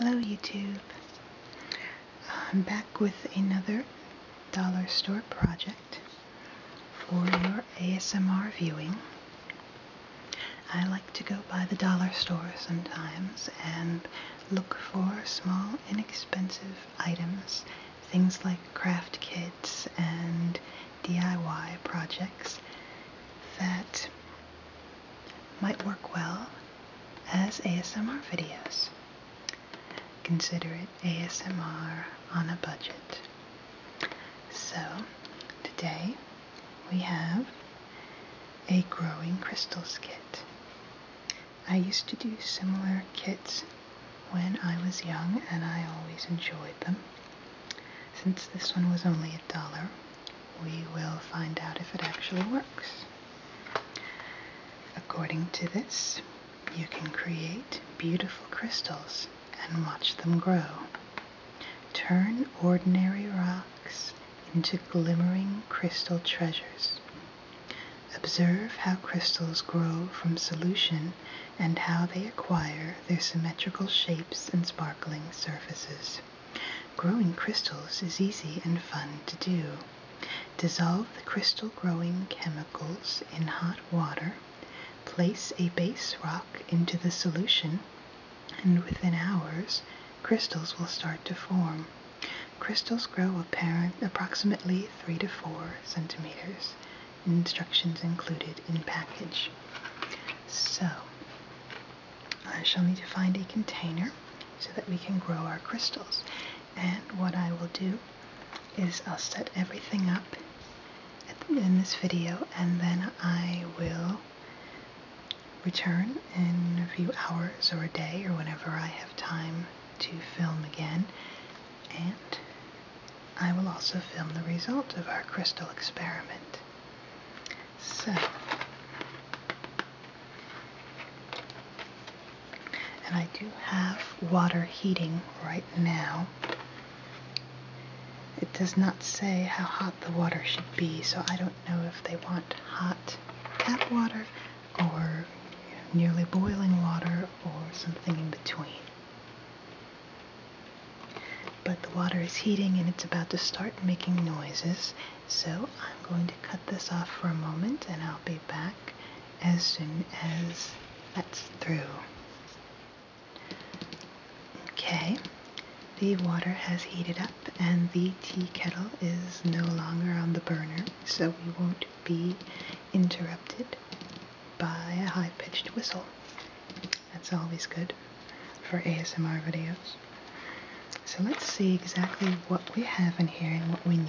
Hello YouTube. I'm back with another dollar store project for your ASMR viewing. I like to go by the dollar store sometimes and look for small, inexpensive items, things like craft kits and DIY projects that might work well as ASMR videos. Consider it ASMR on a budget. So, today we have a growing crystals kit. I used to do similar kits when I was young and I always enjoyed them. Since this one was only $1, we will find out if it actually works. According to this, you can create beautiful crystals and watch them grow. Turn ordinary rocks into glimmering crystal treasures. Observe how crystals grow from solution and how they acquire their symmetrical shapes and sparkling surfaces. Growing crystals is easy and fun to do. Dissolve the crystal growing chemicals in hot water. Place a base rock into the solution, and within hours, crystals will start to form. Crystals grow approximately 3 to 4 centimeters. Instructions included in package. So, I shall need to find a container so that we can grow our crystals. And what I will do is I'll set everything up in this video, and then I will return in a few hours or a day or whenever I have time to film again, and I will also film the result of our crystal experiment. So, and I do have water heating right now. It does not say how hot the water should be, so I don't know if they want hot tap water or nearly boiling water or something in between. But the water is heating and it's about to start making noises, so I'm going to cut this off for a moment and I'll be back as soon as that's through. Okay, the water has heated up and the tea kettle is no longer on the burner, so we won't be interrupted by a high-pitched whistle. That's always good for ASMR videos. So let's see exactly what we have in here and what we need.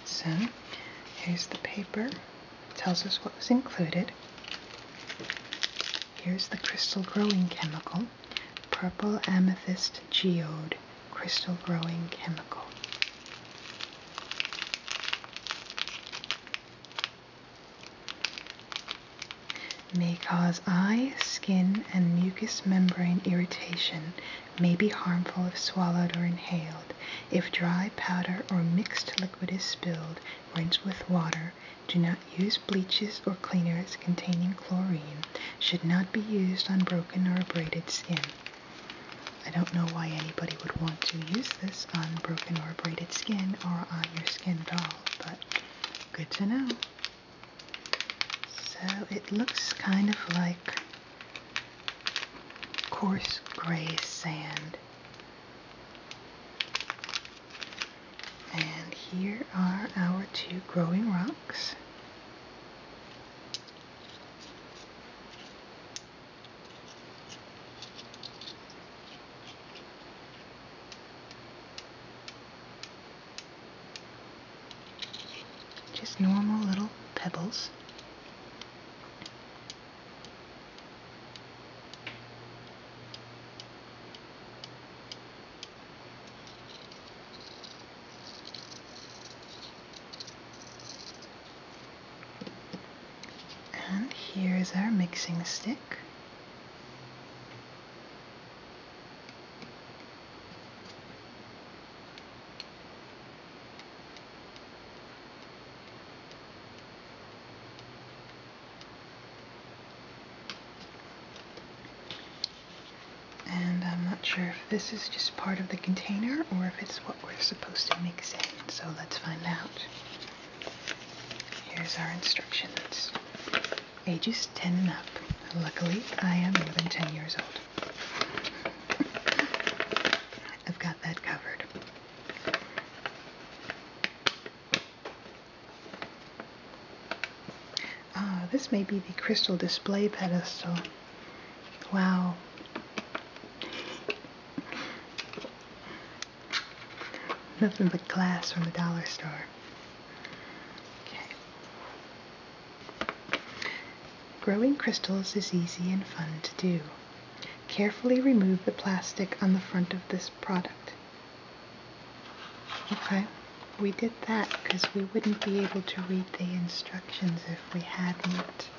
So, here's the paper. It tells us what was included. Here's the crystal growing chemical, purple amethyst geode crystal growing chemical. May cause eye, skin, and mucous membrane irritation. May be harmful if swallowed or inhaled. If dry powder or mixed liquid is spilled, rinse with water. Do not use bleaches or cleaners containing chlorine. Should not be used on broken or abraded skin. I don't know why anybody would want to use this on broken or abraded skin or on your skin at all, but good to know. So it looks kind of like coarse gray sand. And here are our 2 growing rocks. Just normal little pebbles. is our mixing stick. And I'm not sure if this is just part of the container or if it's what we're supposed to mix in, so let's find out. Here's our instructions. Ages 10 and up. Luckily, I am more than 10 years old. I've got that covered. Ah, this may be the crystal display pedestal. Wow. Nothing but glass from the dollar store. Okay. Growing crystals is easy and fun to do. Carefully remove the plastic on the front of this product. Okay, we did that because we wouldn't be able to read the instructions if we hadn't.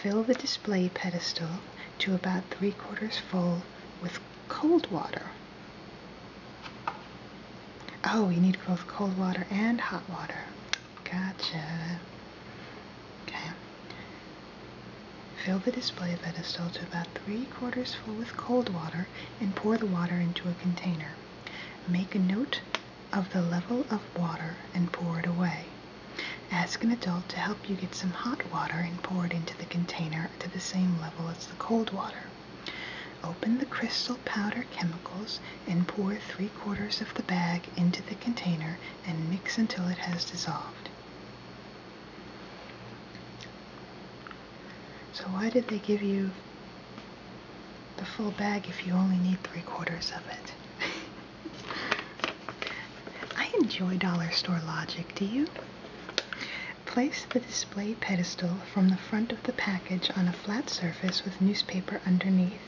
Fill the display pedestal to about 3/4 full with cold water. Oh, you need both cold water and hot water. Gotcha. Okay. Fill the display pedestal to about 3/4 full with cold water and pour the water into a container. Make a note of the level of water and pour it away. Ask an adult to help you get some hot water and pour it into the container to the same level as the cold water. Open the crystal powder chemicals and pour 3/4 of the bag into the container and mix until it has dissolved. So why did they give you the full bag if you only need 3/4 of it? I enjoy dollar store logic, do you? Place the display pedestal from the front of the package on a flat surface with newspaper underneath.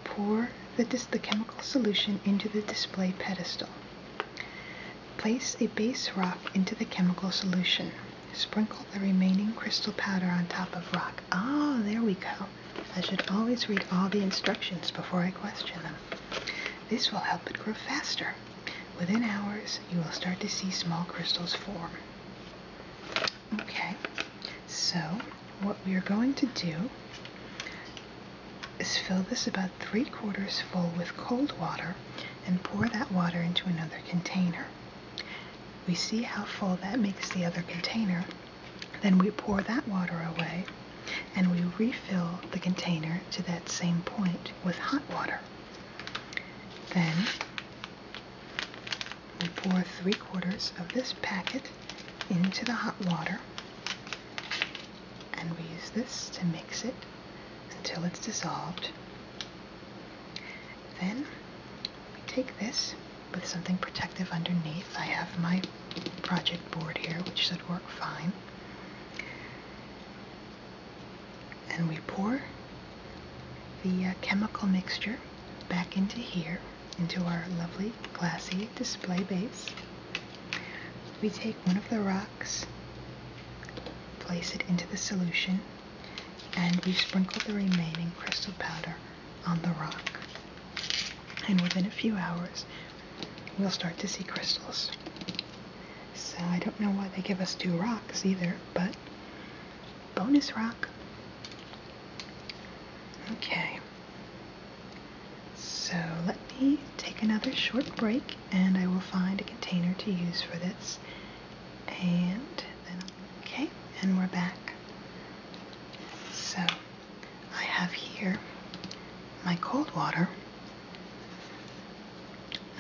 Pour the chemical solution into the display pedestal. Place a base rock into the chemical solution. Sprinkle the remaining crystal powder on top of rock. Ah, there we go. I should always read all the instructions before I question them. This will help it grow faster. Within hours, you will start to see small crystals form. Okay, so what we are going to do is fill this about 3/4 full with cold water and pour that water into another container. We see how full that makes the other container. Then we pour that water away and we refill the container to that same point with hot water. Then we pour 3/4 of this packet into the hot water and we use this to mix it until it's dissolved. Then we take this with something protective underneath. I have my project board here, which should work fine. And we pour the chemical mixture back into here, into our lovely glassy display base. We take one of the rocks, place it into the solution, and we sprinkle the remaining crystal powder on the rock. And within a few hours, we'll start to see crystals. So I don't know why they give us 2 rocks either, but bonus rock. Okay. So let me take another short break and I will find a container to use for this. And then, okay, and we're back. So I have here my cold water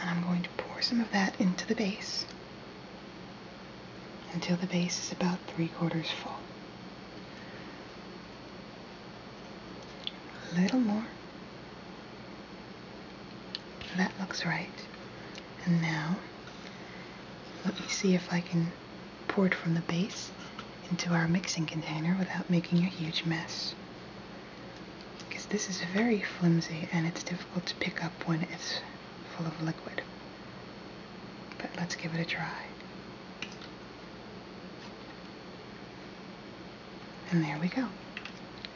and I'm going to pour some of that into the base until the base is about 3/4 full. A little more. That looks right. And now, let me see if I can pour it from the base into our mixing container without making a huge mess. Because this is very flimsy and it's difficult to pick up when it's full of liquid. But let's give it a try. And there we go.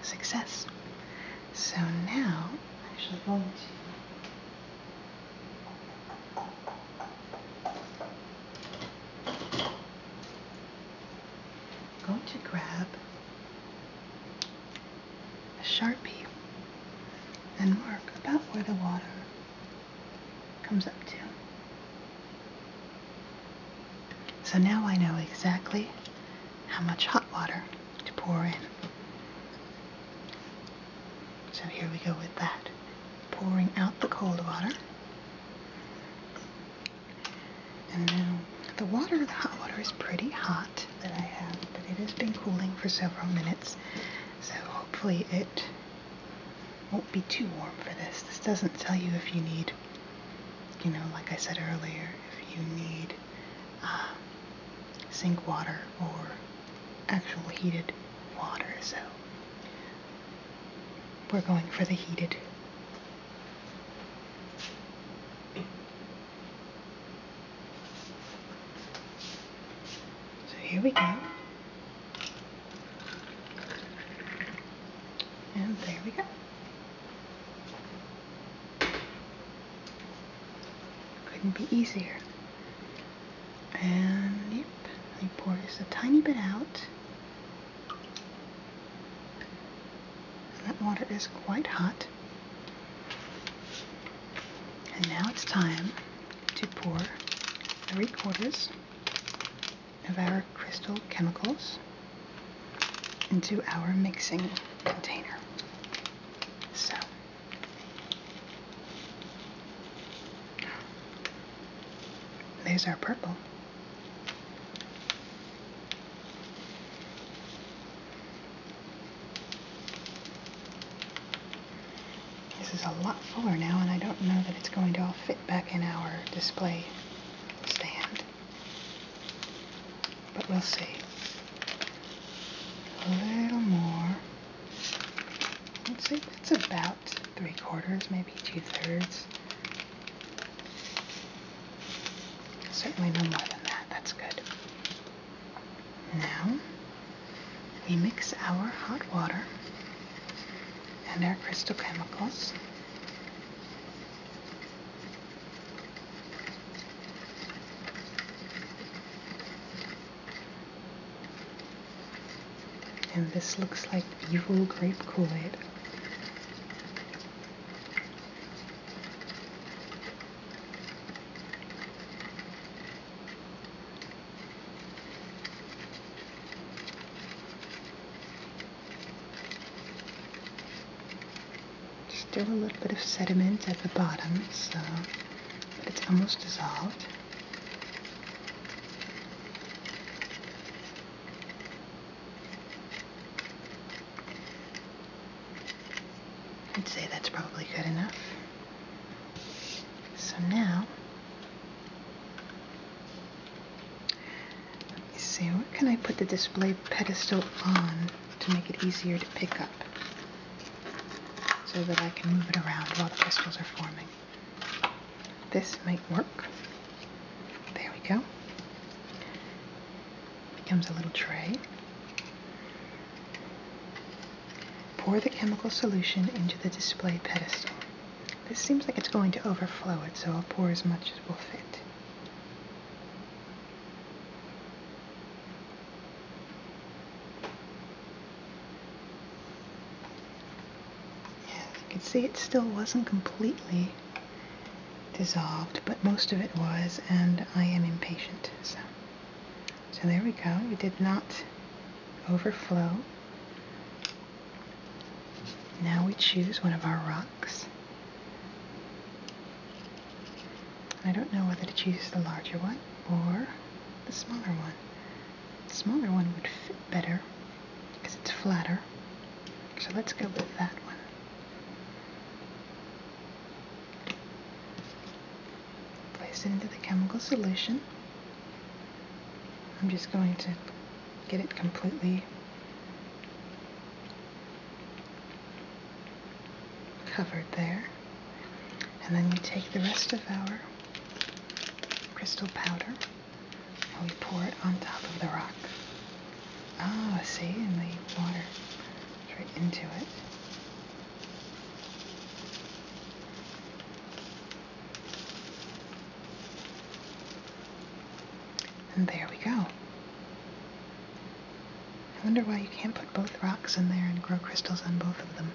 Success. So now, I'm actually going to grab a Sharpie and mark about where the water comes up to. So now I know exactly how much hot water to pour in. So here we go with that. Pouring out the cold water. And now the hot water is pretty hot that I have, but it has been cooling for several minutes. So hopefully it won't be too warm for this. This doesn't tell you if you need, like I said earlier, if you need sink water or actual heated water. So we're going for the heated. So here we go. And there we go. Couldn't be easier. And yep, I pour just a tiny bit out. That water is quite hot. And now it's time to pour 3/4 of our crystal chemicals into our mixing container. So, there's our purple. This is a lot fuller now, and I don't know that it's going to all fit back in our display stand. But we'll see. A little more. Let's see, it's about 3/4, maybe 2/3. Certainly no more than that. That's good. Now, we mix our hot water and our crystal chemicals. And this looks like evil grape Kool-Aid. Still a little bit of sediment at the bottom, so but it's almost dissolved. I'd say that's probably good enough. So now, let me see, what can I put the display pedestal on to make it easier to pick up, so that I can move it around while the crystals are forming. This might work. There we go. Becomes a little tray. Pour the chemical solution into the display pedestal. This seems like it's going to overflow it, so I'll pour as much as will fit. You can see it still wasn't completely dissolved, but most of it was, and I am impatient. So there we go. We did not overflow. Now we choose one of our rocks. I don't know whether to choose the larger one or the smaller one. The smaller one would fit better because it's flatter. So let's go with that one. Place it into the chemical solution. I'm just going to get it completely covered there. And then you take the rest of our crystal powder and we pour it on top of the rock. Oh, see, and the water right into it. And there we go. I wonder why you can't put both rocks in there and grow crystals on both of them.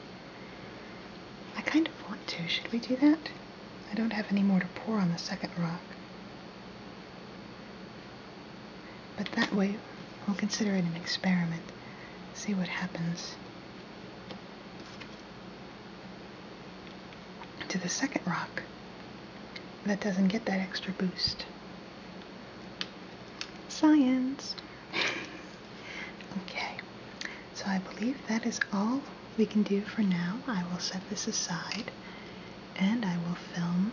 I kind of want to. Should we do that? I don't have any more to pour on the second rock. But that way, we'll consider it an experiment. See what happens to the second rock that doesn't get that extra boost. Science! Okay, so I believe that is all we can do for now. I will set this aside and I will film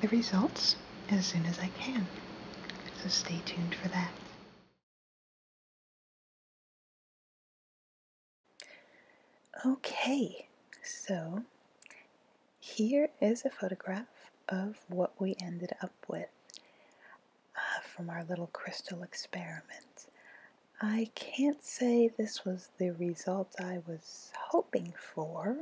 the results as soon as I can. So stay tuned for that. Okay, so here is a photograph of what we ended up with from our little crystal experiment. I can't say this was the result I was hoping for.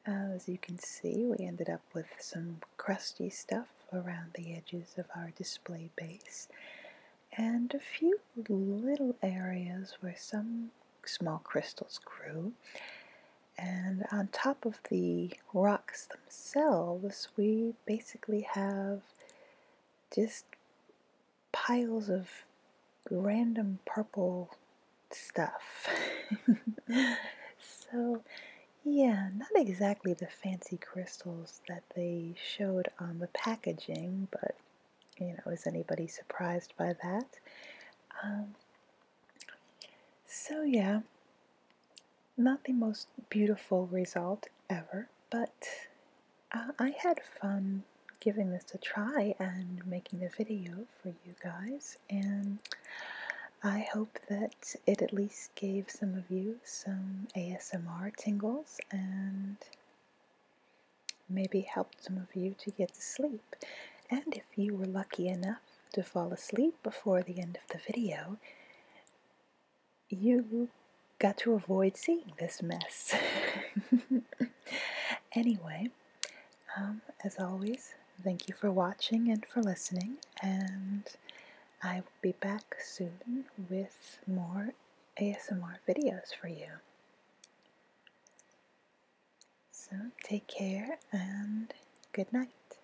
As you can see, we ended up with some crusty stuff around the edges of our display base and a few little areas where some small crystals grew. And on top of the rocks themselves, we basically have just piles of random purple stuff. So, yeah, not exactly the fancy crystals that they showed on the packaging, but, is anybody surprised by that? So, yeah, not the most beautiful result ever, but I had fun giving this a try and making the video for you guys, and I hope that it at least gave some of you some ASMR tingles and maybe helped some of you to get to sleep. And if you were lucky enough to fall asleep before the end of the video, you got to avoid seeing this mess. Anyway, as always, thank you for watching and for listening, and I will be back soon with more ASMR videos for you. So take care and good night.